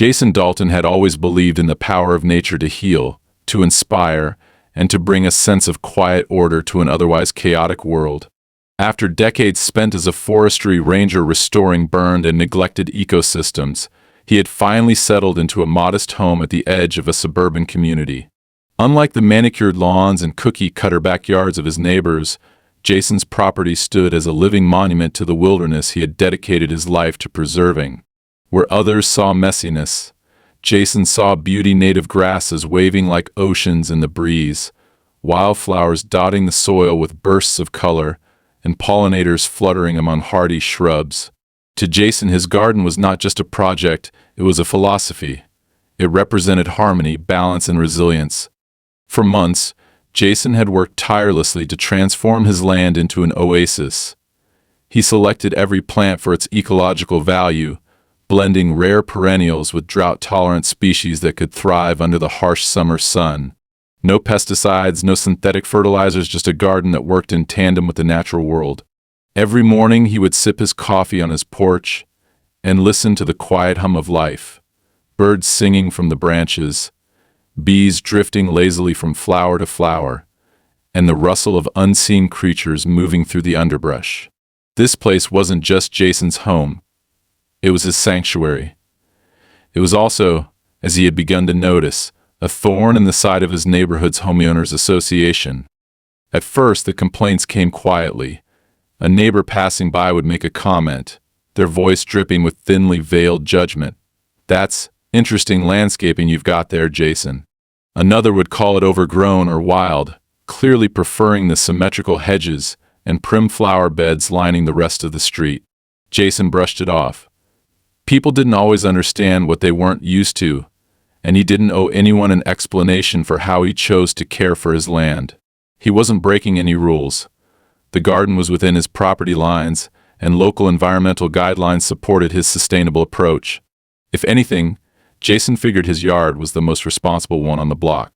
Jason Dalton had always believed in the power of nature to heal, to inspire, and to bring a sense of quiet order to an otherwise chaotic world. After decades spent as a forestry ranger restoring burned and neglected ecosystems, he had finally settled into a modest home at the edge of a suburban community. Unlike the manicured lawns and cookie-cutter backyards of his neighbors, Jason's property stood as a living monument to the wilderness he had dedicated his life to preserving. Where others saw messiness, Jason saw beauty: native grasses waving like oceans in the breeze, wildflowers dotting the soil with bursts of color, and pollinators fluttering among hardy shrubs. To Jason, his garden was not just a project, it was a philosophy. It represented harmony, balance, and resilience. For months, Jason had worked tirelessly to transform his land into an oasis. He selected every plant for its ecological value, blending rare perennials with drought-tolerant species that could thrive under the harsh summer sun. No pesticides, no synthetic fertilizers, just a garden that worked in tandem with the natural world. Every morning he would sip his coffee on his porch and listen to the quiet hum of life. Birds singing from the branches, bees drifting lazily from flower to flower, and the rustle of unseen creatures moving through the underbrush. This place wasn't just Jason's home. It was his sanctuary. It was also, as he had begun to notice, a thorn in the side of his neighborhood's homeowners association. At first, the complaints came quietly. A neighbor passing by would make a comment, their voice dripping with thinly veiled judgment. "That's interesting landscaping you've got there, Jason." Another would call it overgrown or wild, clearly preferring the symmetrical hedges and prim flower beds lining the rest of the street. Jason brushed it off. People didn't always understand what they weren't used to, and he didn't owe anyone an explanation for how he chose to care for his land. He wasn't breaking any rules. The garden was within his property lines, and local environmental guidelines supported his sustainable approach. If anything, Jason figured his yard was the most responsible one on the block.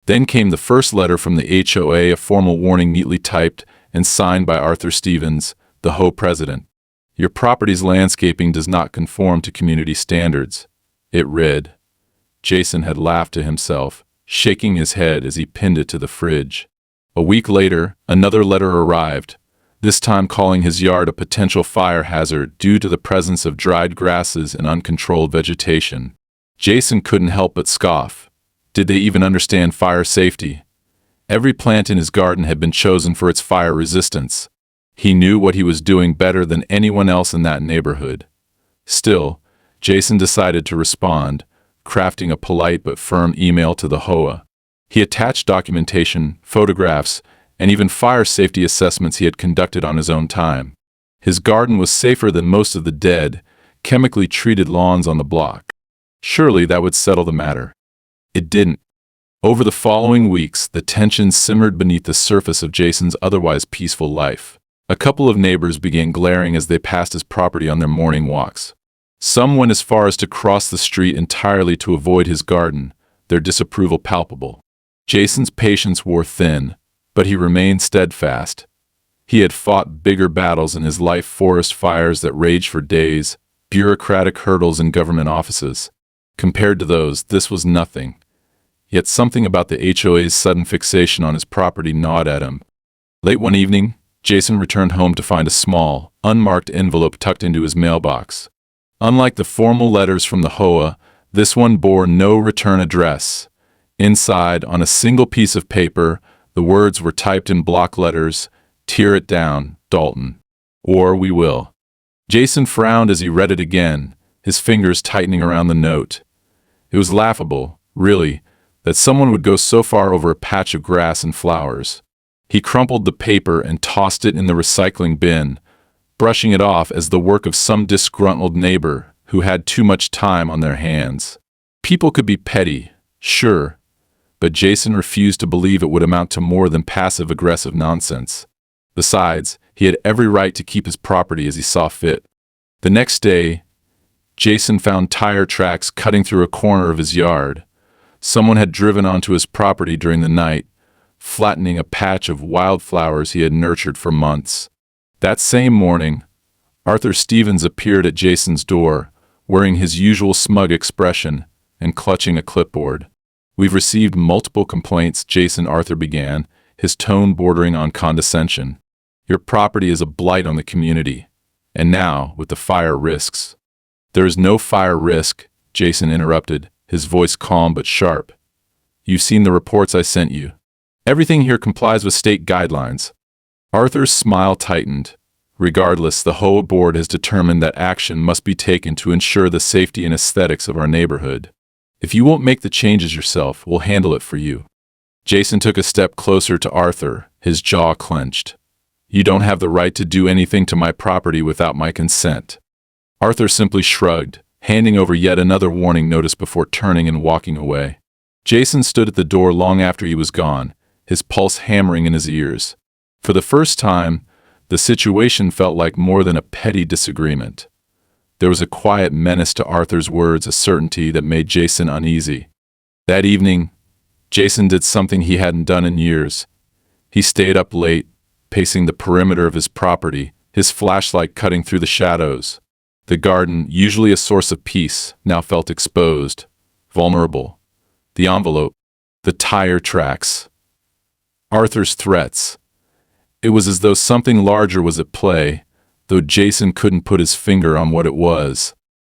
Then came the first letter from the HOA, a formal warning neatly typed and signed by Arthur Stevens, the HOA president. "Your property's landscaping does not conform to community standards," it read. Jason had laughed to himself, shaking his head as he pinned it to the fridge. A week later, another letter arrived, this time calling his yard a potential fire hazard due to the presence of dried grasses and uncontrolled vegetation. Jason couldn't help but scoff. Did they even understand fire safety? Every plant in his garden had been chosen for its fire resistance. He knew what he was doing better than anyone else in that neighborhood. Still, Jason decided to respond, crafting a polite but firm email to the HOA. He attached documentation, photographs, and even fire safety assessments he had conducted on his own time. His garden was safer than most of the dead, chemically treated lawns on the block. Surely that would settle the matter. It didn't. Over the following weeks, the tension simmered beneath the surface of Jason's otherwise peaceful life. A couple of neighbors began glaring as they passed his property on their morning walks. Some went as far as to cross the street entirely to avoid his garden, their disapproval palpable. Jason's patience wore thin, but he remained steadfast. He had fought bigger battles in his life: forest fires that raged for days, bureaucratic hurdles in government offices. Compared to those, this was nothing. Yet something about the HOA's sudden fixation on his property gnawed at him. Late one evening, Jason returned home to find a small, unmarked envelope tucked into his mailbox. Unlike the formal letters from the HOA, this one bore no return address. Inside, on a single piece of paper, the words were typed in block letters, "Tear it down, Dalton, or we will." Jason frowned as he read it again, his fingers tightening around the note. It was laughable, really, that someone would go so far over a patch of grass and flowers. He crumpled the paper and tossed it in the recycling bin, brushing it off as the work of some disgruntled neighbor who had too much time on their hands. People could be petty, sure, but Jason refused to believe it would amount to more than passive-aggressive nonsense. Besides, he had every right to keep his property as he saw fit. The next day, Jason found tire tracks cutting through a corner of his yard. Someone had driven onto his property during the night, flattening a patch of wildflowers he had nurtured for months. That same morning, Arthur Stevens appeared at Jason's door, wearing his usual smug expression and clutching a clipboard. "We've received multiple complaints," Jason Arthur began, his tone bordering on condescension. "Your property is a blight on the community. And now, with the fire risks." "There is no fire risk," Jason interrupted, his voice calm but sharp. "You've seen the reports I sent you. Everything here complies with state guidelines." Arthur's smile tightened. "Regardless, the HOA board has determined that action must be taken to ensure the safety and aesthetics of our neighborhood. If you won't make the changes yourself, we'll handle it for you." Jason took a step closer to Arthur, his jaw clenched. "You don't have the right to do anything to my property without my consent." Arthur simply shrugged, handing over yet another warning notice before turning and walking away. Jason stood at the door long after he was gone, his pulse hammering in his ears. For the first time, the situation felt like more than a petty disagreement. There was a quiet menace to Arthur's words, a certainty that made Jason uneasy. That evening, Jason did something he hadn't done in years. He stayed up late, pacing the perimeter of his property, his flashlight cutting through the shadows. The garden, usually a source of peace, now felt exposed, vulnerable. The envelope, the tire tracks, Arthur's threats. It was as though something larger was at play, though Jason couldn't put his finger on what it was.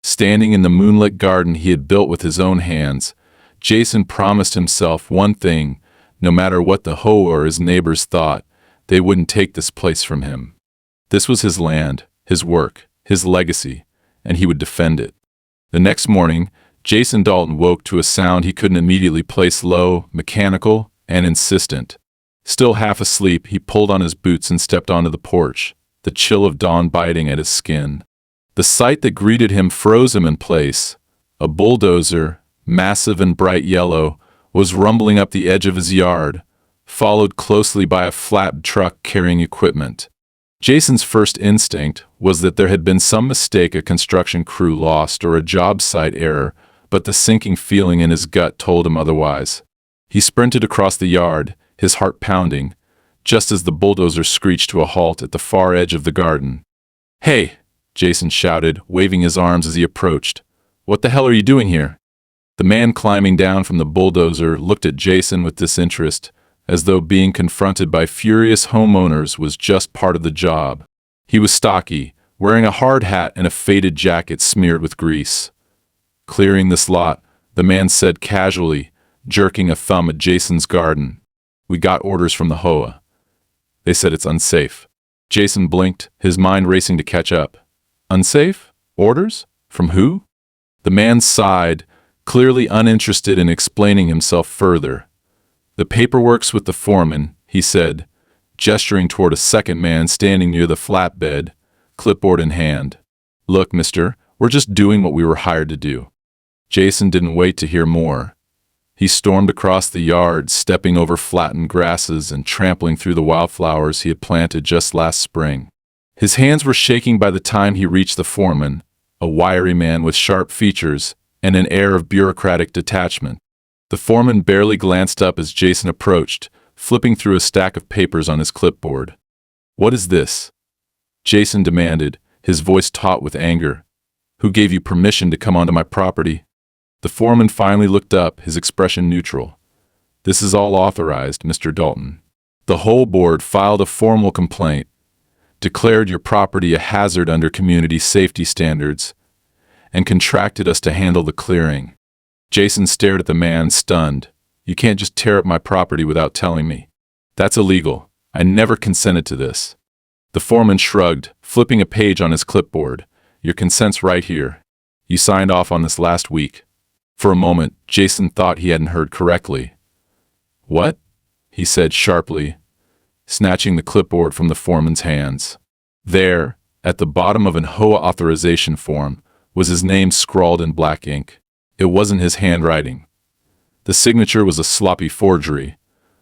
Standing in the moonlit garden he had built with his own hands, Jason promised himself one thing: no matter what the HOA or his neighbors thought, they wouldn't take this place from him. This was his land, his work, his legacy, and he would defend it. The next morning, Jason Dalton woke to a sound he couldn't immediately place: low, mechanical, and insistent. Still half asleep, he pulled on his boots and stepped onto the porch, the chill of dawn biting at his skin. The sight that greeted him froze him in place. A bulldozer, massive and bright yellow, was rumbling up the edge of his yard, followed closely by a flat truck carrying equipment. Jason's first instinct was that there had been some mistake, a construction crew lost or a job site error, but the sinking feeling in his gut told him otherwise. He sprinted across the yard, his heart pounding, just as the bulldozer screeched to a halt at the far edge of the garden. "Hey!" Jason shouted, waving his arms as he approached. "What the hell are you doing here?" The man climbing down from the bulldozer looked at Jason with disinterest, as though being confronted by furious homeowners was just part of the job. He was stocky, wearing a hard hat and a faded jacket smeared with grease. "Clearing this lot," the man said casually, jerking a thumb at Jason's garden. "We got orders from the HOA. They said it's unsafe." Jason blinked, his mind racing to catch up. "Unsafe? Orders? From who?" The man sighed, clearly uninterested in explaining himself further. "The paperwork's with the foreman," he said, gesturing toward a second man standing near the flatbed, clipboard in hand. "Look, mister, we're just doing what we were hired to do." Jason didn't wait to hear more. He stormed across the yard, stepping over flattened grasses and trampling through the wildflowers he had planted just last spring. His hands were shaking by the time he reached the foreman, a wiry man with sharp features and an air of bureaucratic detachment. The foreman barely glanced up as Jason approached, flipping through a stack of papers on his clipboard. "What is this?" Jason demanded, his voice taut with anger. "Who gave you permission to come onto my property?" The foreman finally looked up, his expression neutral. "This is all authorized, Mr. Dalton. The whole board filed a formal complaint, declared your property a hazard under community safety standards, and contracted us to handle the clearing." Jason stared at the man, stunned. "You can't just tear up my property without telling me. That's illegal. I never consented to this." The foreman shrugged, flipping a page on his clipboard. "Your consent's right here. You signed off on this last week." For a moment, Jason thought he hadn't heard correctly. "What?" he said sharply, snatching the clipboard from the foreman's hands. There, at the bottom of an HOA authorization form, was his name scrawled in black ink. It wasn't his handwriting. The signature was a sloppy forgery,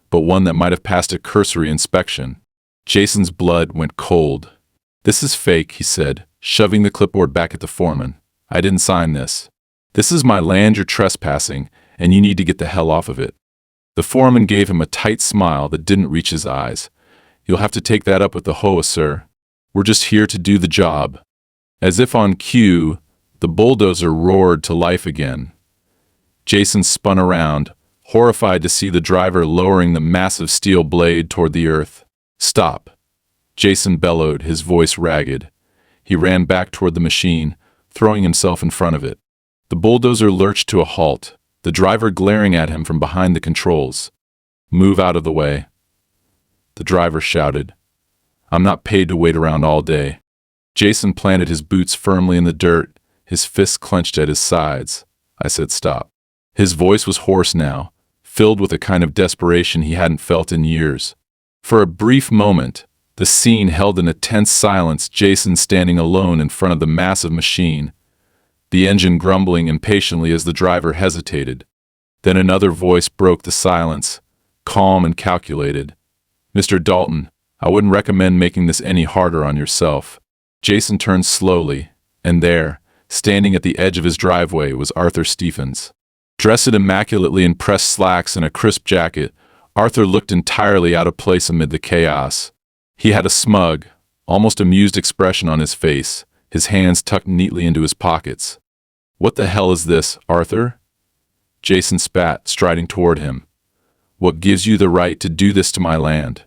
but one that might have passed a cursory inspection. Jason's blood went cold. "This is fake," he said, shoving the clipboard back at the foreman. "I didn't sign this. This is my land you're trespassing, and you need to get the hell off of it." The foreman gave him a tight smile that didn't reach his eyes. "You'll have to take that up with the HOA, sir. We're just here to do the job." As if on cue, The bulldozer roared to life again. Jason spun around, horrified to see the driver lowering the massive steel blade toward the earth. "Stop!" Jason bellowed, his voice ragged. He ran back toward the machine, throwing himself in front of it. The bulldozer lurched to a halt, the driver glaring at him from behind the controls. "Move out of the way," the driver shouted. "I'm not paid to wait around all day." Jason planted his boots firmly in the dirt, his fists clenched at his sides. "I said stop." His voice was hoarse now, filled with a kind of desperation he hadn't felt in years. For a brief moment, the scene held in a tense silence, Jason standing alone in front of the massive machine, the engine grumbling impatiently as the driver hesitated. Then another voice broke the silence, calm and calculated. "Mr. Dalton, I wouldn't recommend making this any harder on yourself." Jason turned slowly, and there, standing at the edge of his driveway, was Arthur Stephens. Dressed immaculately in pressed slacks and a crisp jacket, Arthur looked entirely out of place amid the chaos. He had a smug, almost amused expression on his face, his hands tucked neatly into his pockets. "What the hell is this, Arthur?" Jason spat, striding toward him. "What gives you the right to do this to my land?"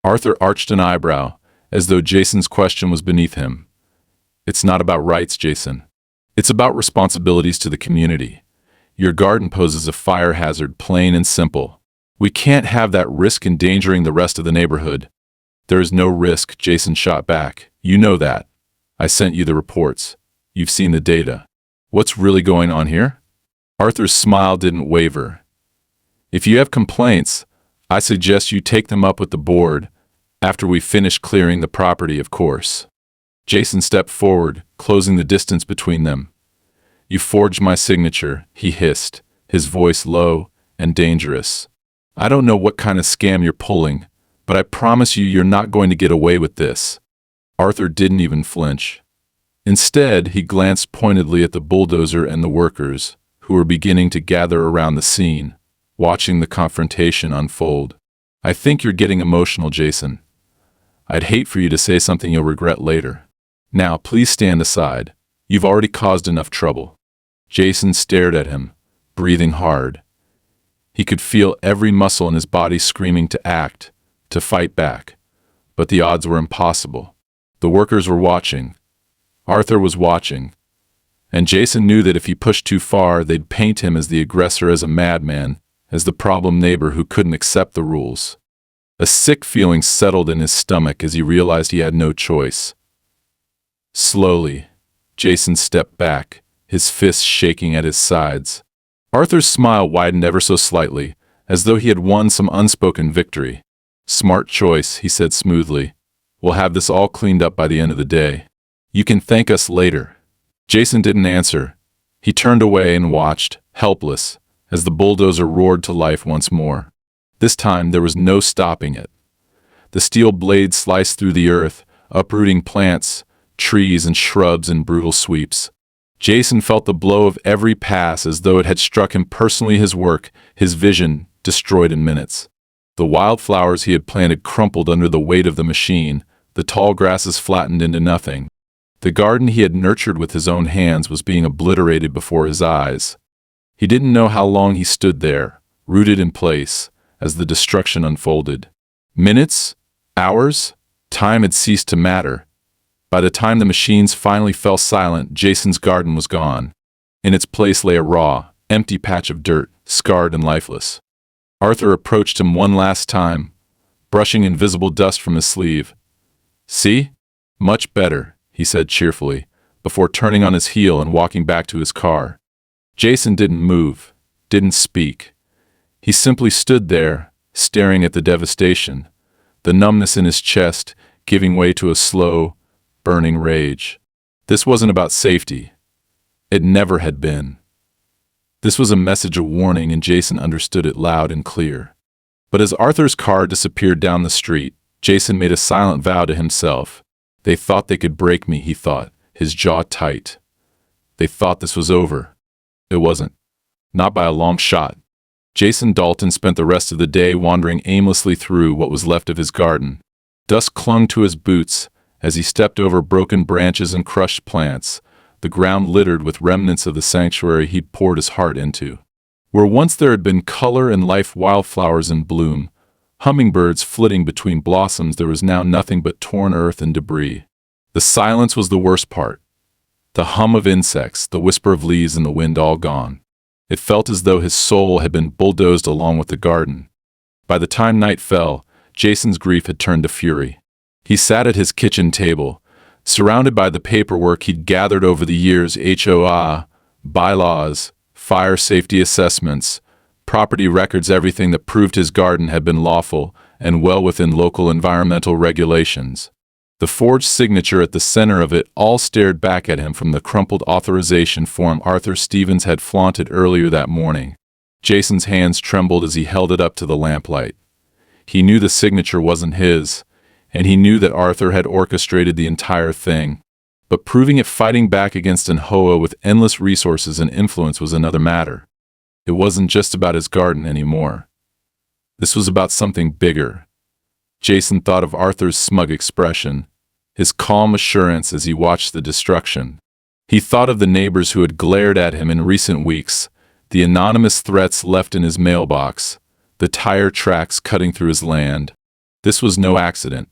Arthur arched an eyebrow, as though Jason's question was beneath him. "It's not about rights, Jason. It's about responsibilities to the community. Your garden poses a fire hazard, plain and simple. We can't have that risk endangering the rest of the neighborhood." "There is no risk," Jason shot back. "You know that. I sent you the reports. You've seen the data. What's really going on here?" Arthur's smile didn't waver. "If you have complaints, I suggest you take them up with the board, after we finish clearing the property, of course." Jason stepped forward, closing the distance between them. "You forged my signature," he hissed, his voice low and dangerous. "I don't know what kind of scam you're pulling, but I promise you're not going to get away with this." Arthur didn't even flinch. Instead, he glanced pointedly at the bulldozer and the workers, who were beginning to gather around the scene, watching the confrontation unfold. "I think you're getting emotional, Jason. I'd hate for you to say something you'll regret later. Now, please stand aside. You've already caused enough trouble." Jason stared at him, breathing hard. He could feel every muscle in his body screaming to act, to fight back. But the odds were impossible. The workers were watching. Arthur was watching. And Jason knew that if he pushed too far, they'd paint him as the aggressor, as a madman, as the problem neighbor who couldn't accept the rules. A sick feeling settled in his stomach as he realized he had no choice. Slowly, Jason stepped back, his fists shaking at his sides. Arthur's smile widened ever so slightly, as though he had won some unspoken victory. "Smart choice," he said smoothly. "We'll have this all cleaned up by the end of the day. You can thank us later." Jason didn't answer. He turned away and watched, helpless, as the bulldozer roared to life once more. This time there was no stopping it. The steel blade sliced through the earth, uprooting plants, trees, and shrubs in brutal sweeps. Jason felt the blow of every pass as though it had struck him personally, his work, his vision, destroyed in minutes. The wildflowers he had planted crumpled under the weight of the machine, the tall grasses flattened into nothing. The garden he had nurtured with his own hands was being obliterated before his eyes. He didn't know how long he stood there, rooted in place, as the destruction unfolded. Minutes? Hours? Time had ceased to matter. By the time the machines finally fell silent, Jason's garden was gone. In its place lay a raw, empty patch of dirt, scarred and lifeless. Arthur approached him one last time, brushing invisible dust from his sleeve. "See? Much better," he said cheerfully, before turning on his heel and walking back to his car. Jason didn't move, didn't speak. He simply stood there, staring at the devastation, the numbness in his chest giving way to a slow, burning rage. This wasn't about safety. It never had been. This was a message of warning, and Jason understood it loud and clear. But as Arthur's car disappeared down the street, Jason made a silent vow to himself. They thought they could break me, he thought, his jaw tight. They thought this was over. It wasn't. Not by a long shot. Jason Dalton spent the rest of the day wandering aimlessly through what was left of his garden. Dust clung to his boots as he stepped over broken branches and crushed plants, the ground littered with remnants of the sanctuary he'd poured his heart into. Where once there had been color and life, wildflowers in bloom, hummingbirds flitting between blossoms, there was now nothing but torn earth and debris. The silence was the worst part. The hum of insects, the whisper of leaves in the wind, all gone. It felt as though his soul had been bulldozed along with the garden. By the time night fell, Jason's grief had turned to fury. He sat at his kitchen table, surrounded by the paperwork he'd gathered over the years: HOA, bylaws, fire safety assessments, property records, everything that proved his garden had been lawful and well within local environmental regulations. The forged signature at the center of it all stared back at him from the crumpled authorization form Arthur Stevens had flaunted earlier that morning. Jason's hands trembled as he held it up to the lamplight. He knew the signature wasn't his, and he knew that Arthur had orchestrated the entire thing. But proving it, fighting back against an HOA with endless resources and influence, was another matter. It wasn't just about his garden anymore. This was about something bigger. Jason thought of Arthur's smug expression, his calm assurance as he watched the destruction. He thought of the neighbors who had glared at him in recent weeks, the anonymous threats left in his mailbox, the tire tracks cutting through his land. This was no accident.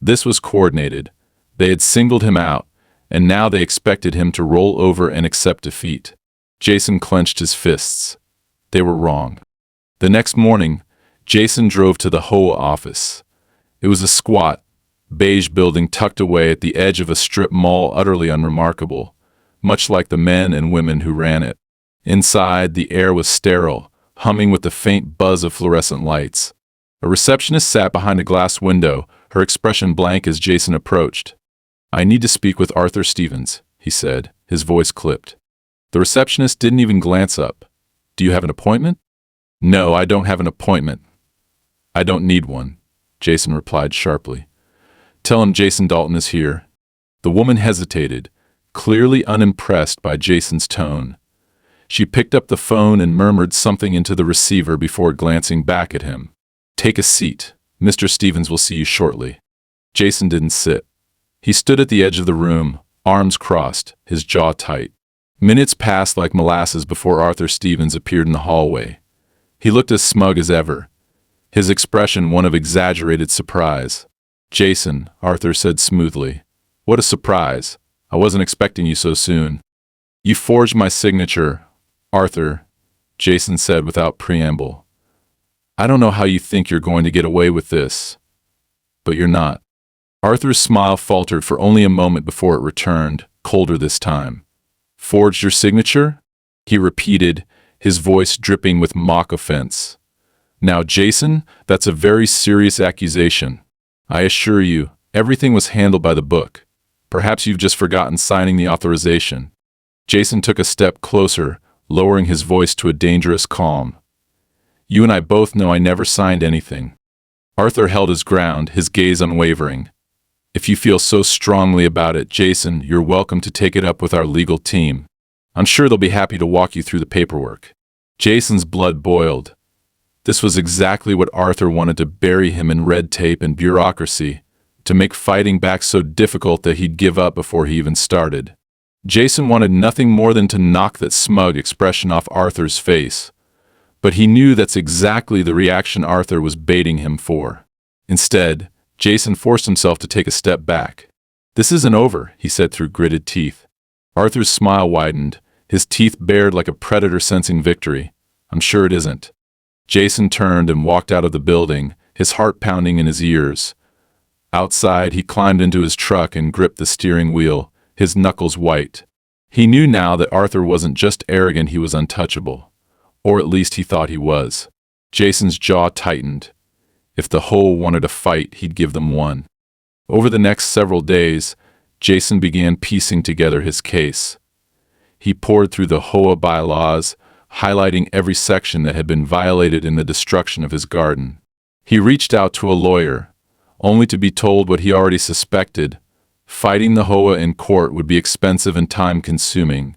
This was coordinated. They had singled him out, and now they expected him to roll over and accept defeat. Jason clenched his fists. They were wrong. The next morning, Jason drove to the HOA office. It was a squat, beige building tucked away at the edge of a strip mall, utterly unremarkable, much like the men and women who ran it. Inside, the air was sterile, humming with the faint buzz of fluorescent lights. A receptionist sat behind a glass window, her expression blank as Jason approached. "I need to speak with Arthur Stevens," he said, his voice clipped. The receptionist didn't even glance up. "Do you have an appointment?" "No, I don't have an appointment." "I don't need one," Jason replied sharply. "Tell him Jason Dalton is here." The woman hesitated, clearly unimpressed by Jason's tone. She picked up the phone and murmured something into the receiver before glancing back at him. "Take a seat. Mr. Stevens will see you shortly." Jason didn't sit. He stood at the edge of the room, arms crossed, his jaw tight. Minutes passed like molasses before Arthur Stevens appeared in the hallway. He looked as smug as ever, his expression one of exaggerated surprise. "Jason," Arthur said smoothly. "What a surprise. I wasn't expecting you so soon." "You forged my signature, Arthur," Jason said without preamble. "I don't know how you think you're going to get away with this, but you're not." Arthur's smile faltered for only a moment before it returned, colder this time. "Forged your signature?" he repeated, his voice dripping with mock offense. "Now, Jason, that's a very serious accusation. I assure you, everything was handled by the book. Perhaps you've just forgotten signing the authorization." Jason took a step closer, lowering his voice to a dangerous calm. "You and I both know I never signed anything." Arthur held his ground, his gaze unwavering. "If you feel so strongly about it, Jason, you're welcome to take it up with our legal team. I'm sure they'll be happy to walk you through the paperwork." Jason's blood boiled. This was exactly what Arthur wanted: to bury him in red tape and bureaucracy, to make fighting back so difficult that he'd give up before he even started. Jason wanted nothing more than to knock that smug expression off Arthur's face, but he knew that's exactly the reaction Arthur was baiting him for. Instead, Jason forced himself to take a step back. "This isn't over," he said through gritted teeth. Arthur's smile widened, his teeth bared like a predator sensing victory. "I'm sure it isn't." Jason turned and walked out of the building, his heart pounding in his ears. Outside, he climbed into his truck and gripped the steering wheel, his knuckles white. He knew now that Arthur wasn't just arrogant, he was untouchable. Or at least he thought he was. Jason's jaw tightened. If the HOA wanted a fight, he'd give them one. Over the next several days, Jason began piecing together his case. He pored through the HOA bylaws, highlighting every section that had been violated in the destruction of his garden. He reached out to a lawyer, only to be told what he already suspected: fighting the HOA in court would be expensive and time-consuming,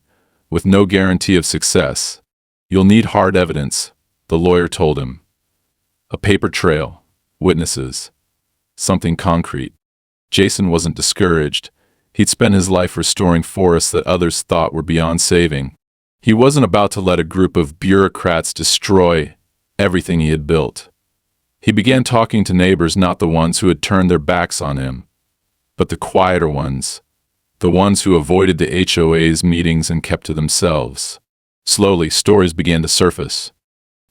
with no guarantee of success. "You'll need hard evidence," the lawyer told him. "A paper trail, witnesses, something concrete." Jason wasn't discouraged. He'd spent his life restoring forests that others thought were beyond saving. He wasn't about to let a group of bureaucrats destroy everything he had built. He began talking to neighbors, not the ones who had turned their backs on him, but the quieter ones, the ones who avoided the HOA's meetings and kept to themselves. Slowly, stories began to surface.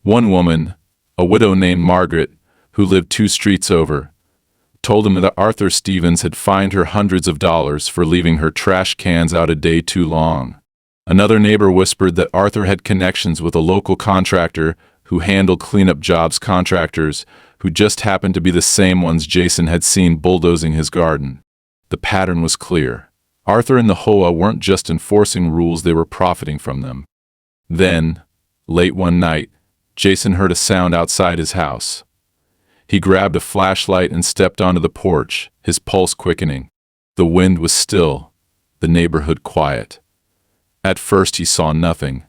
One woman, a widow named Margaret, who lived 2 streets over, told him that Arthur Stevens had fined her hundreds of dollars for leaving her trash cans out a day too long. Another neighbor whispered that Arthur had connections with a local contractor who handled cleanup jobs, contractors who just happened to be the same ones Jason had seen bulldozing his garden. The pattern was clear. Arthur and the HOA weren't just enforcing rules, they were profiting from them. Then, late one night, Jason heard a sound outside his house. He grabbed a flashlight and stepped onto the porch, his pulse quickening. The wind was still, the neighborhood quiet. At first he saw nothing.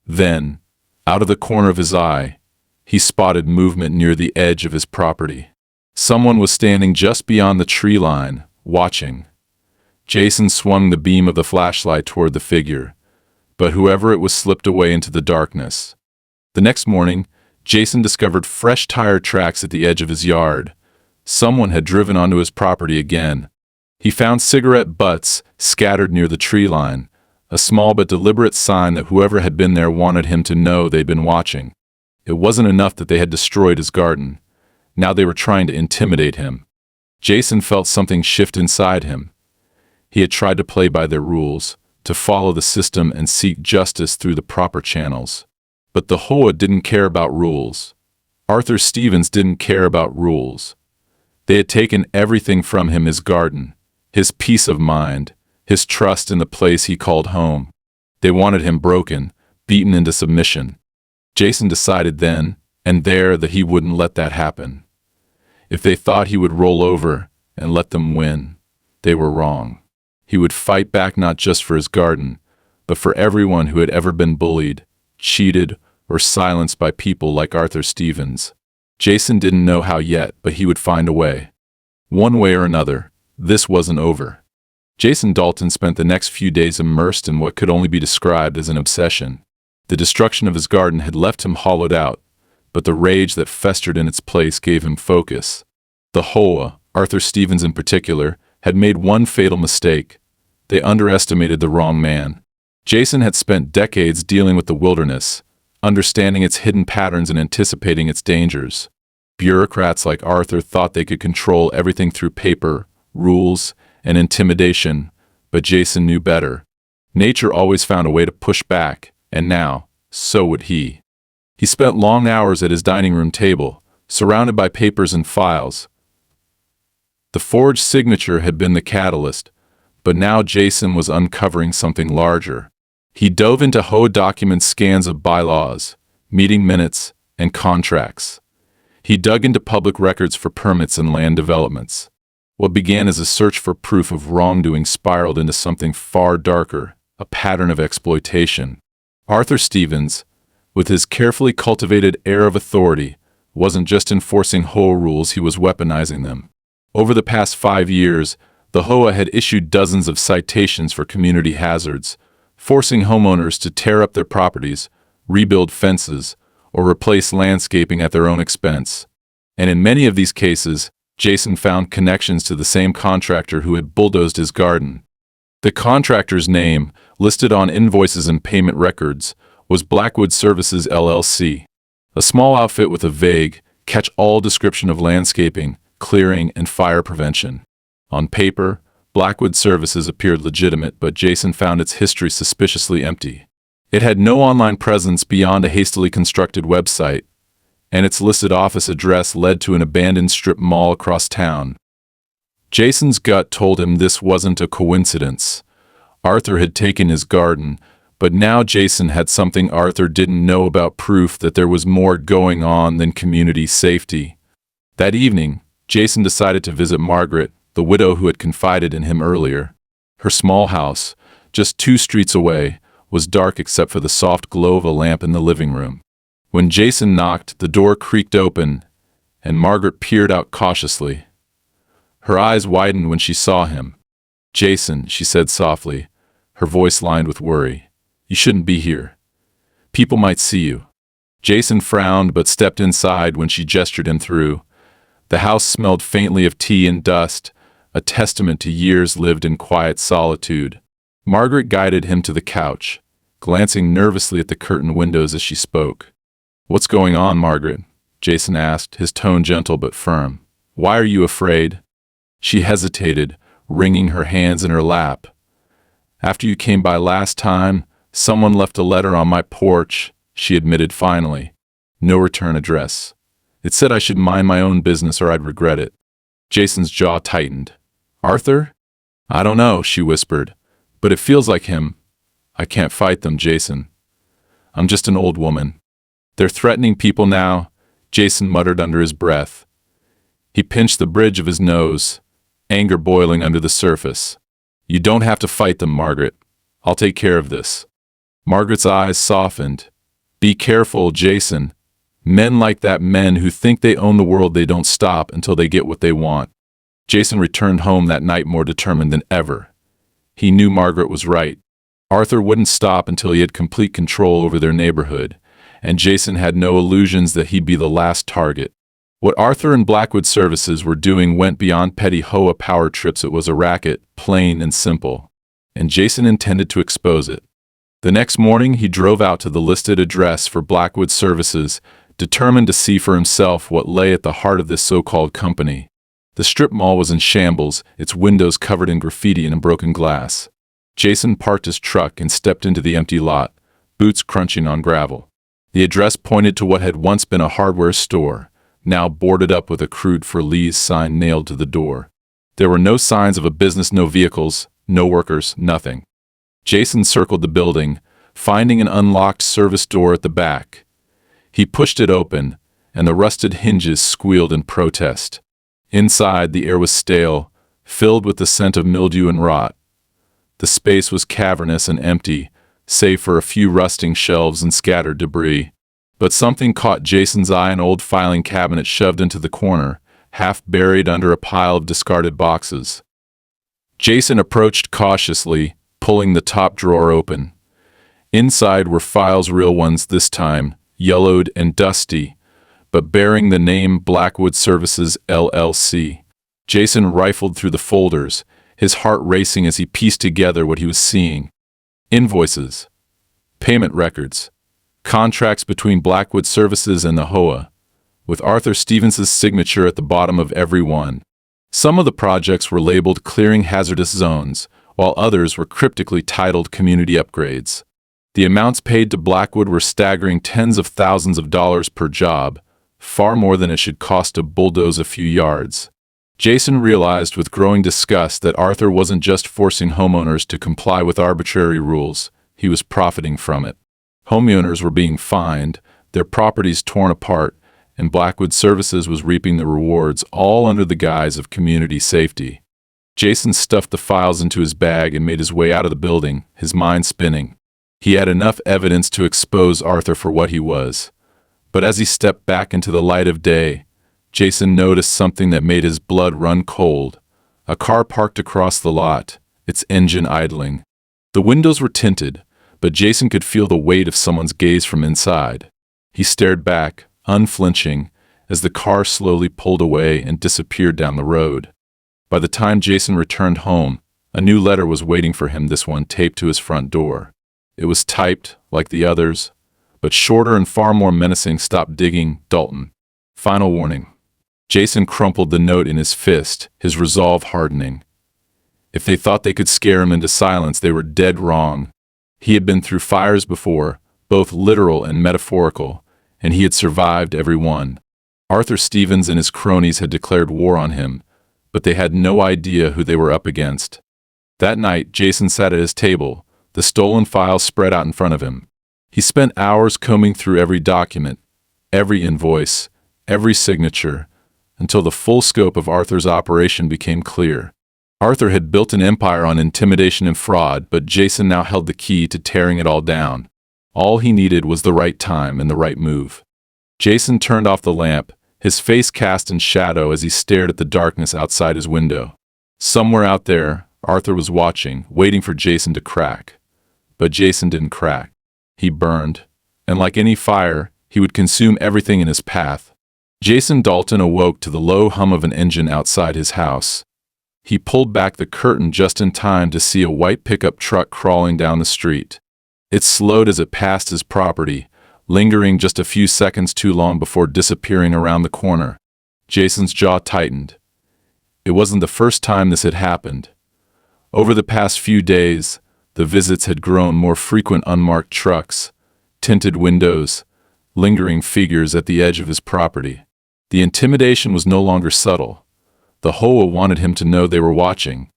Then, out of the corner of his eye, he spotted movement near the edge of his property. Someone was standing just beyond the tree line, watching. Jason swung the beam of the flashlight toward the figure, but whoever it was slipped away into the darkness. The next morning, Jason discovered fresh tire tracks at the edge of his yard. Someone had driven onto his property again. He found cigarette butts scattered near the tree line, a small but deliberate sign that whoever had been there wanted him to know they'd been watching. It wasn't enough that they had destroyed his garden. Now they were trying to intimidate him. Jason felt something shift inside him. He had tried to play by their rules, to follow the system and seek justice through the proper channels. But the HOA didn't care about rules. Arthur Stevens didn't care about rules. They had taken everything from him: his garden, his peace of mind, his trust in the place he called home. They wanted him broken, beaten into submission. Jason decided then and there that he wouldn't let that happen. If they thought he would roll over and let them win, they were wrong. He would fight back, not just for his garden, but for everyone who had ever been bullied, cheated, or silenced by people like Arthur Stevens. Jason didn't know how yet, but he would find a way. One way or another, this wasn't over. Jason Dalton spent the next few days immersed in what could only be described as an obsession. The destruction of his garden had left him hollowed out, but the rage that festered in its place gave him focus. The HOA, Arthur Stevens in particular, had made one fatal mistake. They underestimated the wrong man. Jason had spent decades dealing with the wilderness, understanding its hidden patterns and anticipating its dangers. Bureaucrats like Arthur thought they could control everything through paper, rules, and intimidation, but Jason knew better. Nature always found a way to push back, and now, so would he. He spent long hours at his dining room table, surrounded by papers and files. The forged signature had been the catalyst, but now Jason was uncovering something larger. He dove into HOA document scans of bylaws, meeting minutes, and contracts. He dug into public records for permits and land developments. What began as a search for proof of wrongdoing spiraled into something far darker, a pattern of exploitation. Arthur Stevens, with his carefully cultivated air of authority, wasn't just enforcing HOA rules, he was weaponizing them. Over the past 5 years, the HOA had issued dozens of citations for community hazards, forcing homeowners to tear up their properties, rebuild fences, or replace landscaping at their own expense. And in many of these cases, Jason found connections to the same contractor who had bulldozed his garden. The contractor's name, listed on invoices and payment records, was Blackwood Services LLC, a small outfit with a vague, catch-all description of landscaping, clearing, and fire prevention. On paper, Blackwood Services appeared legitimate, but Jason found its history suspiciously empty. It had no online presence beyond a hastily constructed website, and its listed office address led to an abandoned strip mall across town. Jason's gut told him this wasn't a coincidence. Arthur had taken his garden, but now Jason had something Arthur didn't know about: proof that there was more going on than community safety. That evening, Jason decided to visit Margaret, the widow who had confided in him earlier. Her small house, just 2 streets away, was dark except for the soft glow of a lamp in the living room. When Jason knocked, the door creaked open, and Margaret peered out cautiously. Her eyes widened when she saw him. "Jason," she said softly, her voice lined with worry. "You shouldn't be here. People might see you." Jason frowned but stepped inside when she gestured him through. The house smelled faintly of tea and dust, a testament to years lived in quiet solitude. Margaret guided him to the couch, glancing nervously at the curtained windows as she spoke. "What's going on, Margaret?" Jason asked, his tone gentle but firm. "Why are you afraid?" She hesitated, wringing her hands in her lap. "After you came by last time, someone left a letter on my porch," she admitted finally. "No return address. It said I should mind my own business or I'd regret it." Jason's jaw tightened. "Arthur?" "I don't know," she whispered, "but it feels like him. I can't fight them, Jason. I'm just an old woman." "They're threatening people now," Jason muttered under his breath. He pinched the bridge of his nose, anger boiling under the surface. "You don't have to fight them, Margaret. I'll take care of this." Margaret's eyes softened. "Be careful, Jason. Men like that, men who think they own the world, they don't stop until they get what they want." Jason returned home that night more determined than ever. He knew Margaret was right. Arthur wouldn't stop until he had complete control over their neighborhood, and Jason had no illusions that he'd be the last target. What Arthur and Blackwood Services were doing went beyond petty HOA power trips. It was a racket, plain and simple, and Jason intended to expose it. The next morning, he drove out to the listed address for Blackwood Services, determined to see for himself what lay at the heart of this so-called company. The strip mall was in shambles, its windows covered in graffiti and broken glass. Jason parked his truck and stepped into the empty lot, boots crunching on gravel. The address pointed to what had once been a hardware store, now boarded up with a "Crude for Lease" sign nailed to the door. There were no signs of a business, no vehicles, no workers, nothing. Jason circled the building, finding an unlocked service door at the back. He pushed it open, and the rusted hinges squealed in protest. Inside, the air was stale, filled with the scent of mildew and rot. The space was cavernous and empty, save for a few rusting shelves and scattered debris. But something caught Jason's eye: an old filing cabinet shoved into the corner, half buried under a pile of discarded boxes. Jason approached cautiously, pulling the top drawer open. Inside were files, real ones this time, yellowed and dusty, but bearing the name Blackwood Services, LLC. Jason rifled through the folders, his heart racing as he pieced together what he was seeing. Invoices, payment records, contracts between Blackwood Services and the HOA, with Arthur Stevens' signature at the bottom of every one. Some of the projects were labeled Clearing Hazardous Zones, while others were cryptically titled Community Upgrades. The amounts paid to Blackwood were staggering: tens of thousands of dollars per job, far more than it should cost to bulldoze a few yards. Jason realized with growing disgust that Arthur wasn't just forcing homeowners to comply with arbitrary rules, he was profiting from it. Homeowners were being fined, their properties torn apart, and Blackwood Services was reaping the rewards, all under the guise of community safety. Jason stuffed the files into his bag and made his way out of the building, his mind spinning. He had enough evidence to expose Arthur for what he was. But as he stepped back into the light of day, Jason noticed something that made his blood run cold. A car parked across the lot, its engine idling. The windows were tinted, but Jason could feel the weight of someone's gaze from inside. He stared back, unflinching, as the car slowly pulled away and disappeared down the road. By the time Jason returned home, a new letter was waiting for him, this one taped to his front door. It was typed, like the others, but shorter and far more menacing. "Stop digging, Dalton. Final warning." Jason crumpled the note in his fist, his resolve hardening. If they thought they could scare him into silence, they were dead wrong. He had been through fires before, both literal and metaphorical, and he had survived every one. Arthur Stevens and his cronies had declared war on him, but they had no idea who they were up against. That night, Jason sat at his table, the stolen files spread out in front of him. He spent hours combing through every document, every invoice, every signature, until the full scope of Arthur's operation became clear. Arthur had built an empire on intimidation and fraud, but Jason now held the key to tearing it all down. All he needed was the right time and the right move. Jason turned off the lamp, his face cast in shadow as he stared at the darkness outside his window. Somewhere out there, Arthur was watching, waiting for Jason to crack. But Jason didn't crack. He burned, and like any fire, he would consume everything in his path. Jason Dalton awoke to the low hum of an engine outside his house. He pulled back the curtain just in time to see a white pickup truck crawling down the street. It slowed as it passed his property, lingering just a few seconds too long before disappearing around the corner. Jason's jaw tightened. It wasn't the first time this had happened. Over the past few days, the visits had grown more frequent. Unmarked trucks, tinted windows, lingering figures at the edge of his property. The intimidation was no longer subtle. The HOA wanted him to know they were watching.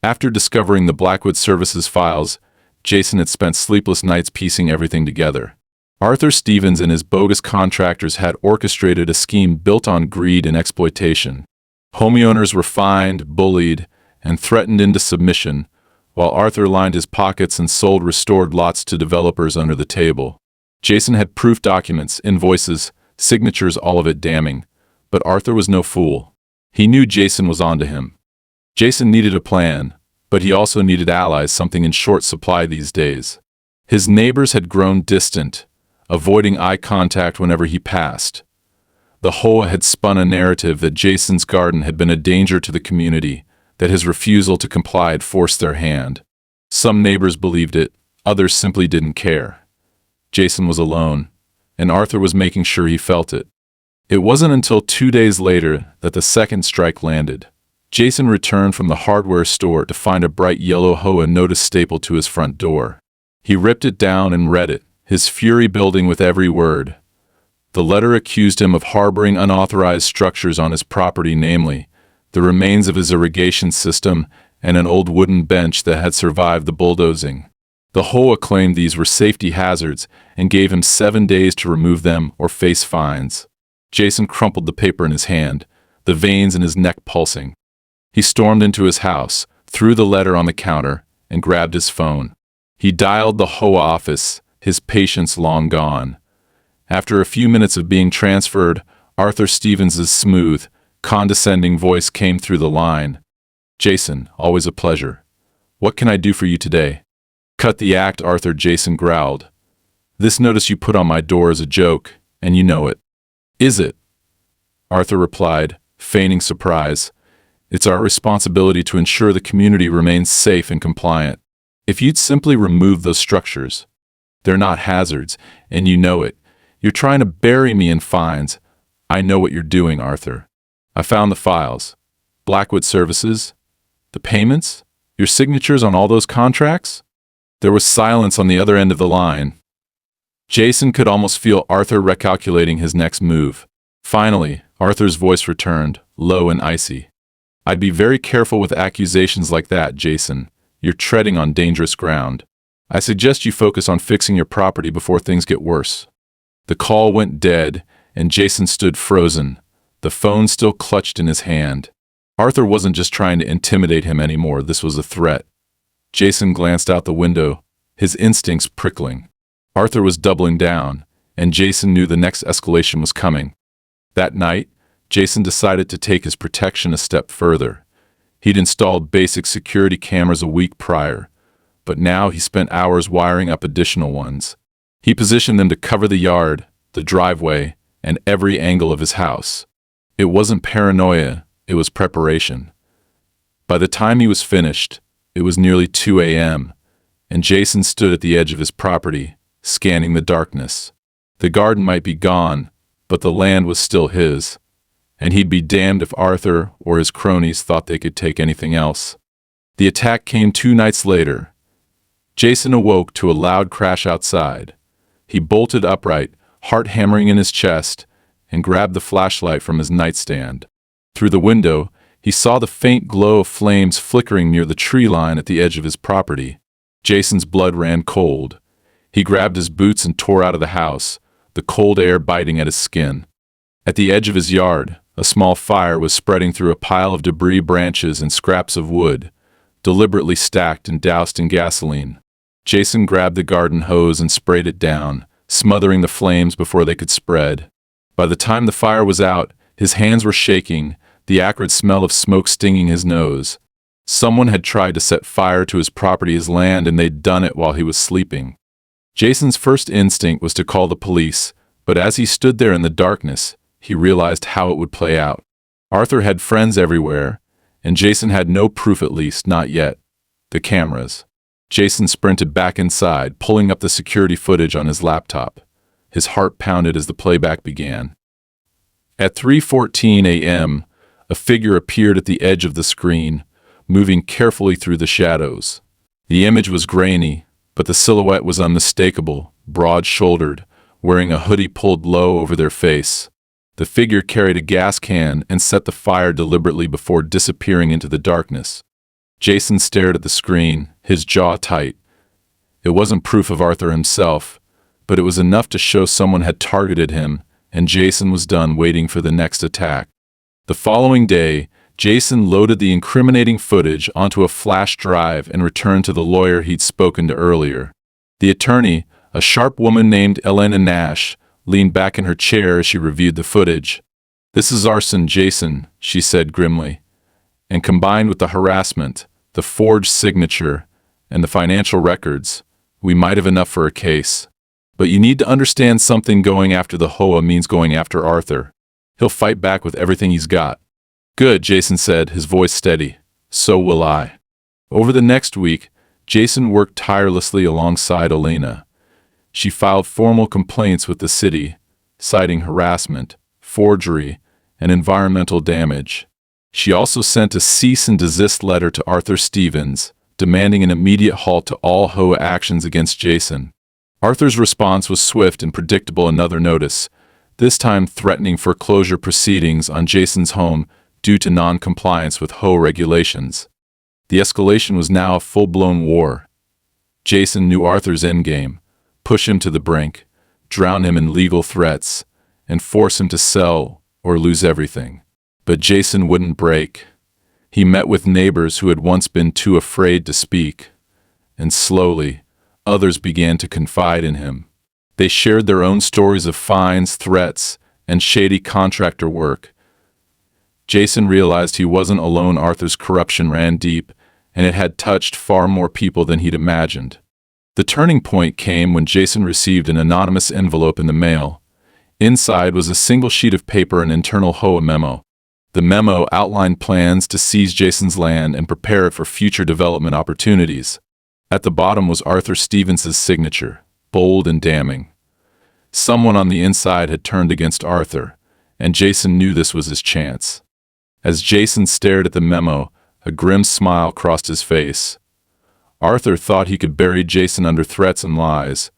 After discovering the Blackwood Services files, Jason had spent sleepless nights piecing everything together. Arthur Stevens and his bogus contractors had orchestrated a scheme built on greed and exploitation. Homeowners were fined, bullied, and threatened into submission, while Arthur lined his pockets and sold restored lots to developers under the table. Jason had proof documents, invoices, signatures, all of it damning. But Arthur was no fool. He knew Jason was onto him. Jason needed a plan, but he also needed allies, something in short supply these days. His neighbors had grown distant, avoiding eye contact whenever he passed. The HOA had spun a narrative that Jason's garden had been a danger to the community, that his refusal to comply had forced their hand. Some neighbors believed it, others simply didn't care. Jason was alone, and Arthur was making sure he felt it. It wasn't until 2 days later that the second strike landed. Jason returned from the hardware store to find a bright yellow HOA notice stapled to his front door. He ripped it down and read it, his fury building with every word. The letter accused him of harboring unauthorized structures on his property, namely, the remains of his irrigation system and an old wooden bench that had survived the bulldozing. The HOA claimed these were safety hazards and gave him 7 days to remove them or face fines. Jason crumpled the paper in his hand, the veins in his neck pulsing. He stormed into his house, threw the letter on the counter, and grabbed his phone. He dialed the HOA office, his patience long gone. After a few minutes of being transferred, Arthur Stevens' smooth, condescending voice came through the line. "Jason, always a pleasure. What can I do for you today?" "Cut the act, Arthur," Jason growled. "This notice you put on my door is a joke, and you know it." "Is it?" Arthur replied, feigning surprise. "It's our responsibility to ensure the community remains safe and compliant. If you'd simply remove those structures. They're not hazards, and you know it. You're trying to bury me in fines. I know what you're doing, Arthur. I found the files. Blackwood Services. The payments? Your signatures on all those contracts?" There was silence on the other end of the line. Jason could almost feel Arthur recalculating his next move. Finally, Arthur's voice returned, low and icy. "I'd be very careful with accusations like that, Jason. You're treading on dangerous ground. I suggest you focus on fixing your property before things get worse." The call went dead, and Jason stood frozen, the phone still clutched in his hand. Arthur wasn't just trying to intimidate him anymore, this was a threat. Jason glanced out the window, his instincts prickling. Arthur was doubling down, and Jason knew the next escalation was coming. That night, Jason decided to take his protection a step further. He'd installed basic security cameras a week prior, but now he spent hours wiring up additional ones. He positioned them to cover the yard, the driveway, and every angle of his house. It wasn't paranoia, it was preparation. By the time he was finished, it was nearly 2 a.m., and Jason stood at the edge of his property, scanning the darkness. The garden might be gone, but the land was still his, and he'd be damned if Arthur or his cronies thought they could take anything else. The attack came 2 nights later. Jason awoke to a loud crash outside. He bolted upright, heart hammering in his chest, and grabbed the flashlight from his nightstand. Through the window, he saw the faint glow of flames flickering near the tree line at the edge of his property. Jason's blood ran cold. He grabbed his boots and tore out of the house, the cold air biting at his skin. At the edge of his yard, a small fire was spreading through a pile of debris, branches, and scraps of wood, deliberately stacked and doused in gasoline. Jason grabbed the garden hose and sprayed it down, smothering the flames before they could spread. By the time the fire was out, his hands were shaking, the acrid smell of smoke stinging his nose. Someone had tried to set fire to his property as land, and they'd done it while he was sleeping. Jason's first instinct was to call the police, but as he stood there in the darkness, he realized how it would play out. Arthur had friends everywhere, and Jason had no proof, at least not yet. The cameras. Jason sprinted back inside, pulling up the security footage on his laptop. His heart pounded as the playback began. At 3:14 a.m., a figure appeared at the edge of the screen, moving carefully through the shadows. The image was grainy, but the silhouette was unmistakable, broad-shouldered, wearing a hoodie pulled low over their face. The figure carried a gas can and set the fire deliberately before disappearing into the darkness. Jason stared at the screen, his jaw tight. It wasn't proof of Arthur himself, but it was enough to show someone had targeted him, and Jason was done waiting for the next attack. The following day, Jason loaded the incriminating footage onto a flash drive and returned to the lawyer he'd spoken to earlier. The attorney, a sharp woman named Elena Nash, leaned back in her chair as she reviewed the footage. "This is arson, Jason," she said grimly. "And combined with the harassment, the forged signature, and the financial records, we might have enough for a case. But you need to understand something. Going after the HOA means going after Arthur. He'll fight back with everything he's got." "Good," Jason said, his voice steady. "So will I." Over the next week, Jason worked tirelessly alongside Elena. She filed formal complaints with the city, citing harassment, forgery, and environmental damage. She also sent a cease and desist letter to Arthur Stevens, demanding an immediate halt to all HOA actions against Jason. Arthur's response was swift and predictable. Another notice, this time threatening foreclosure proceedings on Jason's home due to non-compliance with HOA regulations. The escalation was now a full-blown war. Jason knew Arthur's endgame: push him to the brink, drown him in legal threats, and force him to sell or lose everything. But Jason wouldn't break. He met with neighbors who had once been too afraid to speak, and slowly, others began to confide in him. They shared their own stories of fines, threats, and shady contractor work. Jason realized he wasn't alone. Arthur's corruption ran deep, and it had touched far more people than he'd imagined. The turning point came when Jason received an anonymous envelope in the mail. Inside was a single sheet of paper, an internal HOA memo. The memo outlined plans to seize Jason's land and prepare it for future development opportunities. At the bottom was Arthur Stevens' signature, bold and damning. Someone on the inside had turned against Arthur, and Jason knew this was his chance. As Jason stared at the memo, a grim smile crossed his face. Arthur thought he could bury Jason under threats and lies,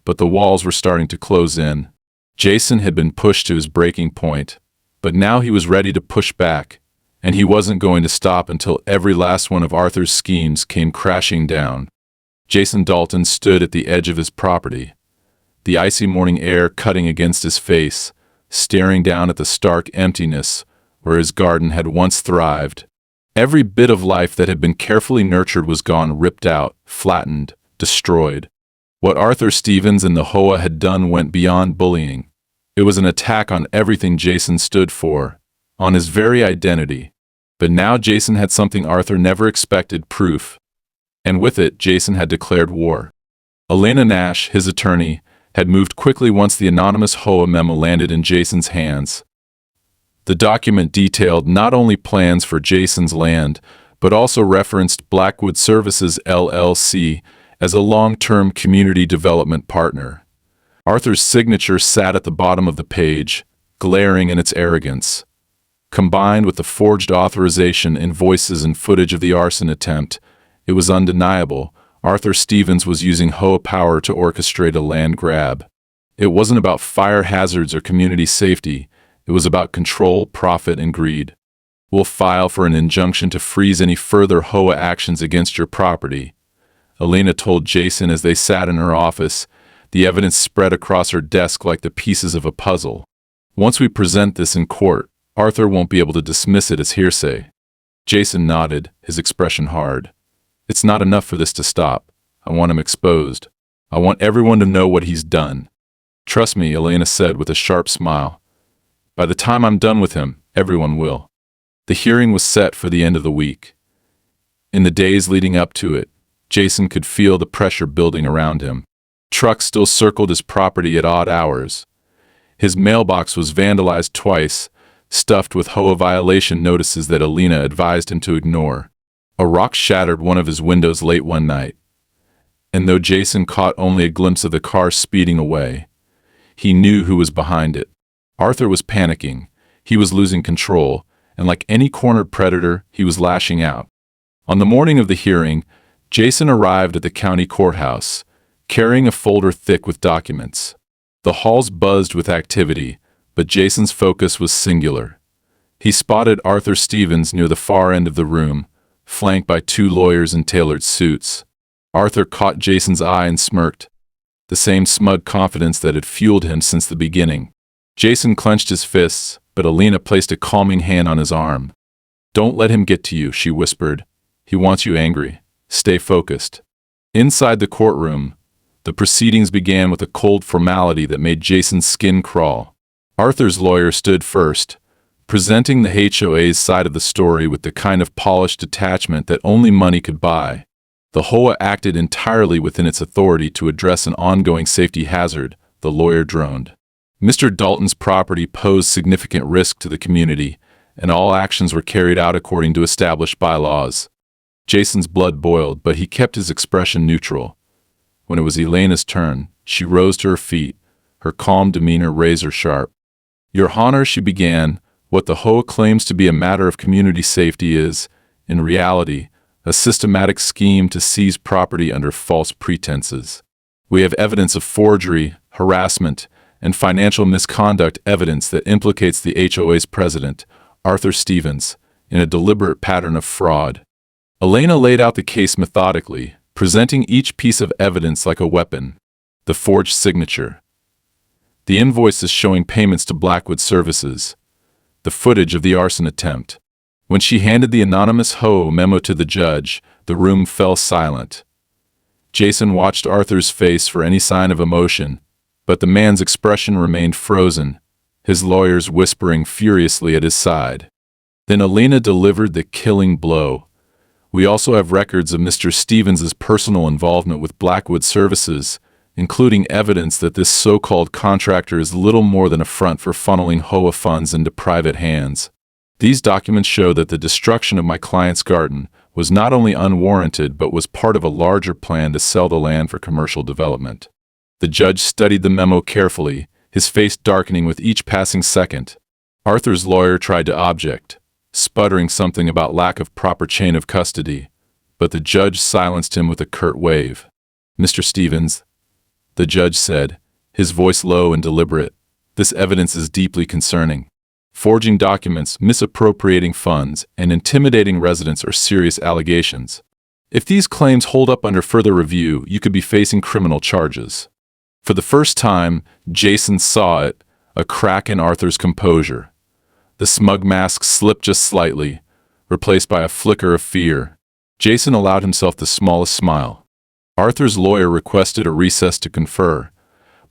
but the walls were starting to close in. Jason had been pushed to his breaking point, but now he was ready to push back, and he wasn't going to stop until every last one of Arthur's schemes came crashing down. Jason Dalton stood at the edge of his property, the icy morning air cutting against his face, staring down at the stark emptiness where his garden had once thrived. Every bit of life that had been carefully nurtured was gone, ripped out, flattened, destroyed. What Arthur Stevens and the HOA had done went beyond bullying. It was an attack on everything Jason stood for, on his very identity. But now Jason had something Arthur never expected: proof. And with it, Jason had declared war. Elena Nash, his attorney, had moved quickly once the anonymous HOA memo landed in Jason's hands. The document detailed not only plans for Jason's land, but also referenced Blackwood Services LLC as a long-term community development partner. Arthur's signature sat at the bottom of the page, glaring in its arrogance. Combined with the forged authorization, invoices, and footage of the arson attempt, it was undeniable: Arthur Stevens was using HOA power to orchestrate a land grab. It wasn't about fire hazards or community safety. It was about control, profit, and greed. "We'll file for an injunction to freeze any further HOA actions against your property," Elena told Jason as they sat in her office, the evidence spread across her desk like the pieces of a puzzle. "Once we present this in court, Arthur won't be able to dismiss it as hearsay." Jason nodded, his expression hard. "It's not enough for this to stop. I want him exposed. I want everyone to know what he's done." "Trust me," Elena said with a sharp smile. "By the time I'm done with him, everyone will." The hearing was set for the end of the week. In the days leading up to it, Jason could feel the pressure building around him. Trucks still circled his property at odd hours. His mailbox was vandalized twice, stuffed with HOA violation notices that Alina advised him to ignore. A rock shattered one of his windows late one night, and though Jason caught only a glimpse of the car speeding away, he knew who was behind it. Arthur was panicking. He was losing control, and like any cornered predator, he was lashing out. On the morning of the hearing, Jason arrived at the county courthouse, carrying a folder thick with documents. The halls buzzed with activity, but Jason's focus was singular. He spotted Arthur Stevens near the far end of the room, flanked by two lawyers in tailored suits. Arthur caught Jason's eye and smirked, the same smug confidence that had fueled him since the beginning. Jason clenched his fists, but Alina placed a calming hand on his arm. "Don't let him get to you," she whispered. "He wants you angry. Stay focused." Inside the courtroom, the proceedings began with a cold formality that made Jason's skin crawl. Arthur's lawyer stood first, presenting the HOA's side of the story with the kind of polished detachment that only money could buy. The HOA acted entirely within its authority to address an ongoing safety hazard, the lawyer droned. Mr. Dalton's property posed significant risk to the community, and all actions were carried out according to established bylaws. Jason's blood boiled, but he kept his expression neutral. When it was Elena's turn, she rose to her feet, her calm demeanor razor-sharp. "Your Honor," she began, "what the HOA claims to be a matter of community safety is, in reality, a systematic scheme to seize property under false pretenses. We have evidence of forgery, harassment, and financial misconduct evidence that implicates the HOA's president, Arthur Stevens, in a deliberate pattern of fraud." Elena laid out the case methodically, presenting each piece of evidence like a weapon. The forged signature, the invoices showing payments to Blackwood Services, the footage of the arson attempt. When she handed the anonymous HOA memo to the judge, the room fell silent. Jason watched Arthur's face for any sign of emotion, but the man's expression remained frozen, his lawyers whispering furiously at his side. Then Elena delivered the killing blow. "We also have records of Mr. Stevens's personal involvement with Blackwood Services, including evidence that this so-called contractor is little more than a front for funneling HOA funds into private hands. These documents show that the destruction of my client's garden was not only unwarranted but was part of a larger plan to sell the land for commercial development." The judge studied the memo carefully, his face darkening with each passing second. Arthur's lawyer tried to object, sputtering something about lack of proper chain of custody, but the judge silenced him with a curt wave. "Mr. Stevens," the judge said, his voice low and deliberate, "this evidence is deeply concerning. Forging documents, misappropriating funds, and intimidating residents are serious allegations. If these claims hold up under further review, you could be facing criminal charges." For the first time, Jason saw it, a crack in Arthur's composure. The smug mask slipped just slightly, replaced by a flicker of fear. Jason allowed himself the smallest smile. Arthur's lawyer requested a recess to confer,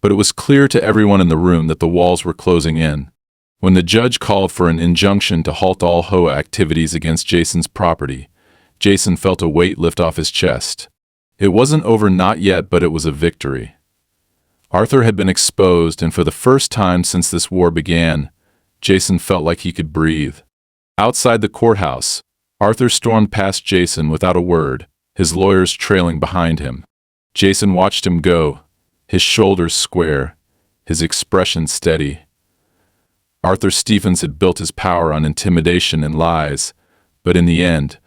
but it was clear to everyone in the room that the walls were closing in. When the judge called for an injunction to halt all HOA activities against Jason's property, Jason felt a weight lift off his chest. It wasn't over, not yet, but it was a victory. Arthur had been exposed, and for the first time since this war began, Jason felt like he could breathe. Outside the courthouse, Arthur stormed past Jason without a word, his lawyers trailing behind him. Jason watched him go, his shoulders square, his expression steady. Arthur Stevens had built his power on intimidation and lies, but in the end,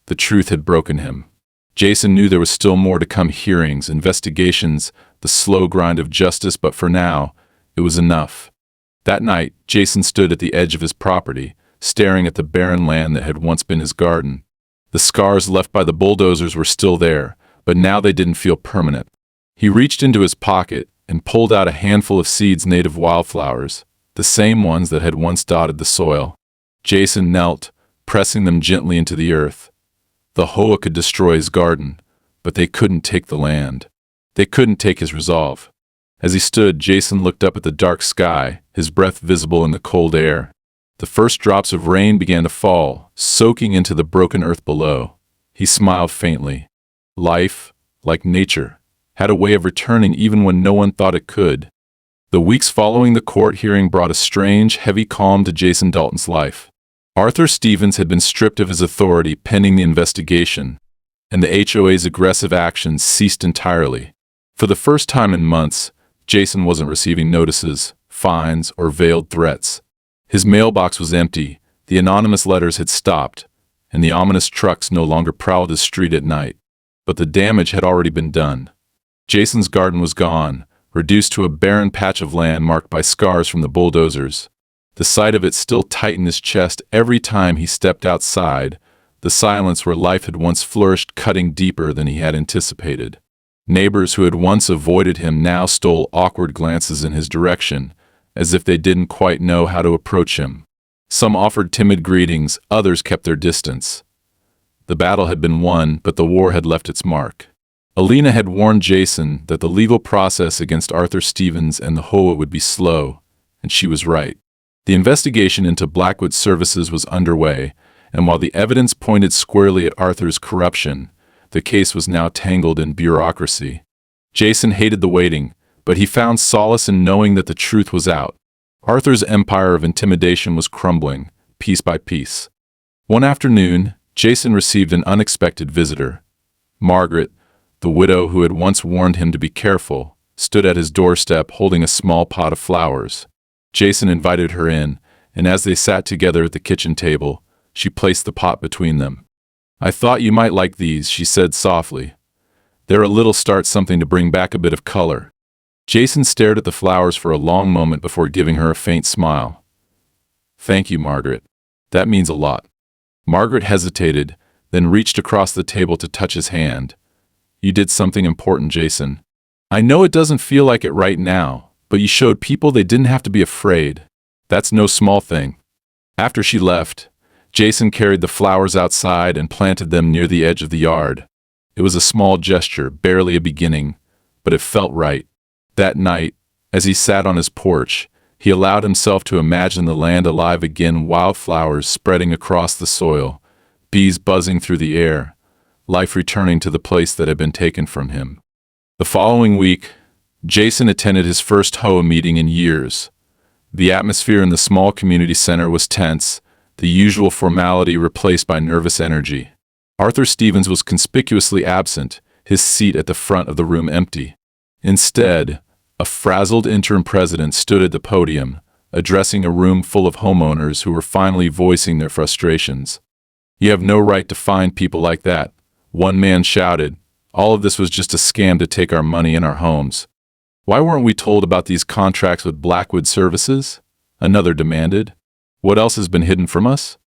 the truth had broken him. Jason knew there was still more to come: hearings, investigations, the slow grind of justice, but for now, it was enough. That night, Jason stood at the edge of his property, staring at the barren land that had once been his garden. The scars left by the bulldozers were still there, but now they didn't feel permanent. He reached into his pocket and pulled out a handful of seeds, native wildflowers, the same ones that had once dotted the soil. Jason knelt, pressing them gently into the earth. The HOA could destroy his garden, but they couldn't take the land. They couldn't take his resolve. As he stood, Jason looked up at the dark sky, his breath visible in the cold air. The first drops of rain began to fall, soaking into the broken earth below. He smiled faintly. Life, like nature, had a way of returning even when no one thought it could. The weeks following the court hearing brought a strange, heavy calm to Jason Dalton's life. Arthur Stevens had been stripped of his authority pending the investigation, and the HOA's aggressive actions ceased entirely. For the first time in months, Jason wasn't receiving notices, fines, or veiled threats. His mailbox was empty, the anonymous letters had stopped, and the ominous trucks no longer prowled his street at night. But the damage had already been done. Jason's garden was gone, reduced to a barren patch of land marked by scars from the bulldozers. The sight of it still tightened his chest every time he stepped outside, the silence where life had once flourished cutting deeper than he had anticipated. Neighbors who had once avoided him now stole awkward glances in his direction, as if they didn't quite know how to approach him. Some offered timid greetings, others kept their distance. The battle had been won, but the war had left its mark. Alina had warned Jason that the legal process against Arthur Stevens and the HOA would be slow, and she was right. The investigation into Blackwood Services was underway, and while the evidence pointed squarely at Arthur's corruption, the case was now tangled in bureaucracy. Jason hated the waiting, but he found solace in knowing that the truth was out. Arthur's empire of intimidation was crumbling, piece by piece. One afternoon, Jason received an unexpected visitor. Margaret, the widow who had once warned him to be careful, stood at his doorstep holding a small pot of flowers. Jason invited her in, and as they sat together at the kitchen table, she placed the pot between them. "I thought you might like these," she said softly. "They're a little start, something to bring back a bit of color." Jason stared at the flowers for a long moment before giving her a faint smile. "Thank you, Margaret. That means a lot." Margaret hesitated, then reached across the table to touch his hand. "You did something important, Jason. I know it doesn't feel like it right now, but you showed people they didn't have to be afraid. That's no small thing." After she left, Jason carried the flowers outside and planted them near the edge of the yard. It was a small gesture, barely a beginning, but it felt right. That night, as he sat on his porch, he allowed himself to imagine the land alive again, wildflowers spreading across the soil, bees buzzing through the air, life returning to the place that had been taken from him. The following week, Jason attended his first HOA meeting in years. The atmosphere in the small community center was tense, the usual formality replaced by nervous energy. Arthur Stevens was conspicuously absent, his seat at the front of the room empty. Instead, a frazzled interim president stood at the podium, addressing a room full of homeowners who were finally voicing their frustrations. "You have no right to fine people like that," one man shouted. "All of this was just a scam to take our money and our homes." "Why weren't we told about these contracts with Blackwood Services?" another demanded. "What else has been hidden from us?"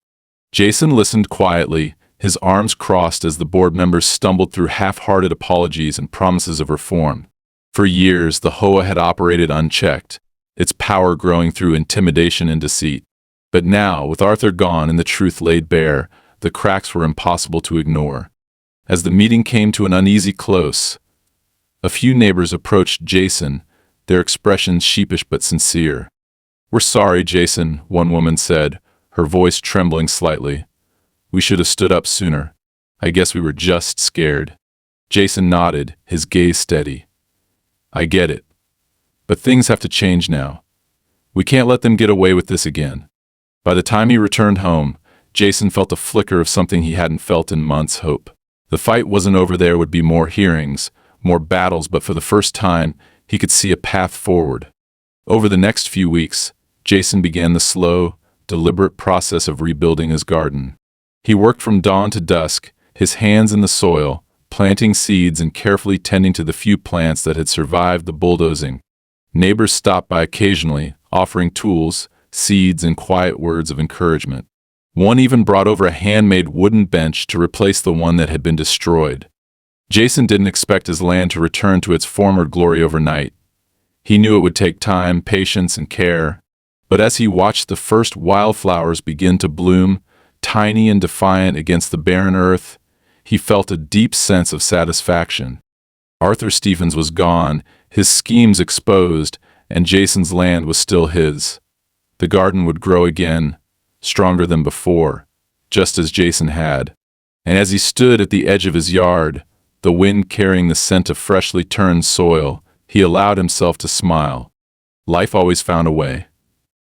Jason listened quietly, his arms crossed as the board members stumbled through half-hearted apologies and promises of reform. For years, the HOA had operated unchecked, its power growing through intimidation and deceit. But now, with Arthur gone and the truth laid bare, the cracks were impossible to ignore. As the meeting came to an uneasy close, a few neighbors approached Jason, their expressions sheepish but sincere. "We're sorry, Jason," one woman said, her voice trembling slightly. "We should have stood up sooner. I guess we were just scared." Jason nodded, his gaze steady. "I get it. But things have to change now. We can't let them get away with this again." By the time he returned home, Jason felt a flicker of something he hadn't felt in months: hope. The fight wasn't over. There would be more hearings, more battles, but for the first time, he could see a path forward. Over the next few weeks, Jason began the slow, deliberate process of rebuilding his garden. He worked from dawn to dusk, his hands in the soil, planting seeds and carefully tending to the few plants that had survived the bulldozing. Neighbors stopped by occasionally, offering tools, seeds, and quiet words of encouragement. One even brought over a handmade wooden bench to replace the one that had been destroyed. Jason didn't expect his land to return to its former glory overnight. He knew it would take time, patience, and care. But as he watched the first wildflowers begin to bloom, tiny and defiant against the barren earth, he felt a deep sense of satisfaction. Arthur Stevens was gone, his schemes exposed, and Jason's land was still his. The garden would grow again, stronger than before, just as Jason had. And as he stood at the edge of his yard, the wind carrying the scent of freshly turned soil, he allowed himself to smile. Life always found a way.